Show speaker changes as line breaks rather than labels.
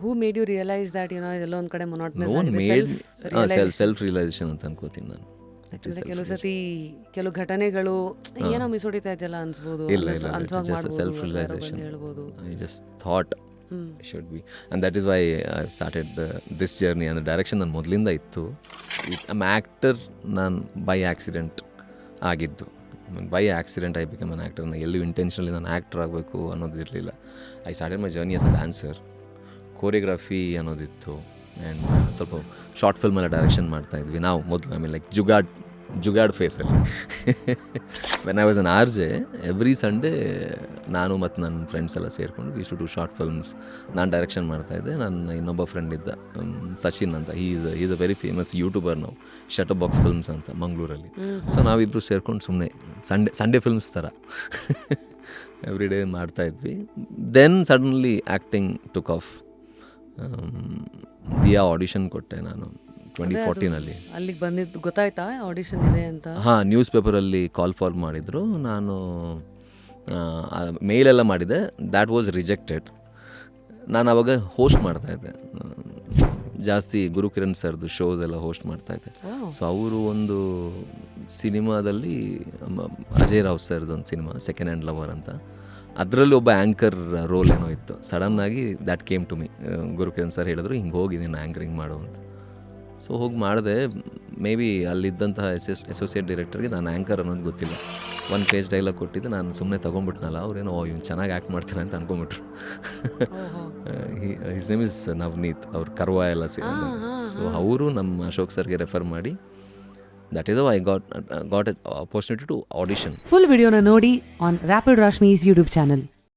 Who made you realise that ಇದೆಲ್ಲ ಒಂದು ಕಡೆ ಮೊನಾಟನಸ್
ನೋನ್
ಆಗಿದೆ,
ಮೇಡ್ ಸೆಲ್ಫ್ ರಿಯಲೈಸೇಷನ್ ಅಂತ ಅನ್ಕೋತೀನಿ ನಾನು.
ಯಾಕಂದ್ರೆ ಕೆಲವು ಸತಿ ಕೆಲವು ಘಟನೆಗಳು ಏನೋ ಮಿಸ್ ಹೊಡಿತಾ ಇದೆಯಲ್ಲ ಅನ್ಸ್ಬೋದು,
ಇಲ್ಲ
ಅನ್ಸೋಂಗ್
ಜಸ್ಟ್ ಸೆಲ್ಫ್
ಮಾಡ್ಬೋದು,
ರಿಯಲೈಸೇಷನ್.
ಹೇಳ್ಬೋದು.
I just thought should be, and that is why I started this journey. ಅಂದರೆ ಡೈರೆಕ್ಷನ್ ನನ್ನ ಮೊದಲಿಂದ ಇತ್ತು. ಐಮ್ ಆ್ಯಕ್ಟರ್ ನಾನು ಬೈ ಆ್ಯಕ್ಸಿಡೆಂಟ್ ಆಗಿದ್ದು. By accident I become an actor. ನಾನು ಎಲ್ಲೂ ಇಂಟೆನ್ಷನಲಿ ನಾನು ಆ್ಯಕ್ಟರ್ ಆಗಬೇಕು ಅನ್ನೋದು ಇರಲಿಲ್ಲ. I started my journey as a dancer. Choreography ಅನ್ನೋದಿತ್ತು, ಆ್ಯಂಡ್ ಸ್ವಲ್ಪ ಶಾರ್ಟ್ ಫಿಲ್ಮೆಲ್ಲ ಡೈರೆಕ್ಷನ್ ಮಾಡ್ತಾಯಿದ್ವಿ ನಾವು ಮೊದಲು. ಆಮೇಲೆ ಲೈಕ್ ಜುಗಾಡ್ ಫೇಸಲ್ಲಿ when I was an R J, every Sunday ನಾನು ಮತ್ತು ನನ್ನ ಫ್ರೆಂಡ್ಸ್ ಎಲ್ಲ ಸೇರಿಕೊಂಡು we to do short films. ನಾನು ಡೈರೆಕ್ಷನ್ ಮಾಡ್ತಾಯಿದ್ದೆ. ನನ್ನ ಇನ್ನೊಬ್ಬ ಫ್ರೆಂಡ್ ಇದ್ದ, ಸಚಿನ್ ಅಂತ, is a very famous YouTuber ನಾವು, ಶಟರ್ ಬಾಕ್ಸ್ ಫಿಲ್ಮ್ಸ್ ಅಂತ ಮಂಗಳೂರಲ್ಲಿ. ಸೊ ನಾವಿಬ್ಬರು ಸೇರ್ಕೊಂಡು ಸುಮ್ಮನೆ ಸಂಡೇ ಫಿಲ್ಮ್ಸ್ ಥರ ಎವ್ರಿ ಡೇ ಮಾಡ್ತಾಯಿದ್ವಿ. Then suddenly acting took off. ದಿಯಾ ಆಡಿಷನ್ ಕೊಟ್ಟೆ ನಾನು 2014
ಅಲ್ಲಿಗೆ ಬಂದಿದ್ದು ಗೊತ್ತಾಯ್ತಾ ಆಡಿಷನ್ ಇದೆ ಅಂತ?
ಹಾಂ, ನ್ಯೂಸ್ ಪೇಪರಲ್ಲಿ ಕಾಲ್ ಫಾರ್ ಮಾಡಿದರು. ನಾನು ಮೇಲೆಲ್ಲ ಮಾಡಿದೆ. That was rejected. ನಾನು ಆವಾಗ ಹೋಸ್ಟ್ ಮಾಡ್ತಾಯಿದ್ದೆ ಜಾಸ್ತಿ, ಗುರುಕಿರಣ್ ಸರ್ದು ಶೋಸ್ ಎಲ್ಲ ಹೋಸ್ಟ್ ಮಾಡ್ತಾಯಿದ್ದೆ. ಸೊ ಅವರು ಒಂದು ಸಿನಿಮಾದಲ್ಲಿ, ಅಜಯ್ ರಾವ್ ಸರ್ದು ಒಂದು ಸಿನಿಮಾ ಸೆಕೆಂಡ್ ಹ್ಯಾಂಡ್ ಲವರ್ ಅಂತ, ಅದರಲ್ಲಿ ಒಬ್ಬ ಆ್ಯಂಕರ್ ರೋಲ್ ಏನೋ ಇತ್ತು. ಸಡನ್ನಾಗಿ that came to me. Gurukiran sir ಹೇಳಿದ್ರು ಹಿಂಗೆ ಹೋಗಿ ನೀನು ಆ್ಯಂಕರಿಂಗ್ ಮಾಡು ಅಂತ. ಸೊ ಹೋಗಿ ಮಾಡಿದೆ. ಮೇ ಬಿ ಅಲ್ಲಿದ್ದಂತಹ ಅಸೋಸಿಯೇಟ್ ಡೈರೆಕ್ಟರ್ಗೆ ನಾನು ಆ್ಯಂಕರ್ ಅನ್ನೋದು ಗೊತ್ತಿಲ್ಲ. 1 ಪೇಜ್ ಡೈಲಾಗ್ ಕೊಟ್ಟಿದ್ದು, ನಾನು ಸುಮ್ಮನೆ ತೊಗೊಂಡ್ಬಿಟ್ನಲ್ಲ, ಅವ್ರೇನೋ ಇವ್ನು ಚೆನ್ನಾಗಿ ಆ್ಯಕ್ಟ್ ಮಾಡ್ತಾನೆ ಅಂತ ಅಂದ್ಕೊಂಬಿಟ್ರು. ಹಿಸ್ ನೇಮ್ ಇಸ್ ನವನೀತ್, ಅವ್ರು ಕರ್ವಾ ಎಲ್ಲ ಸೇರಿ. ಸೊ ಅವರು ನಮ್ಮ ಅಶೋಕ್ ಸರ್ಗೆ ರೆಫರ್ ಮಾಡಿ, that is I got opportunity to audition.
Full ವಿಡಿಯೋನ ನೋಡಿ on rapid Rashmi's YouTube channel.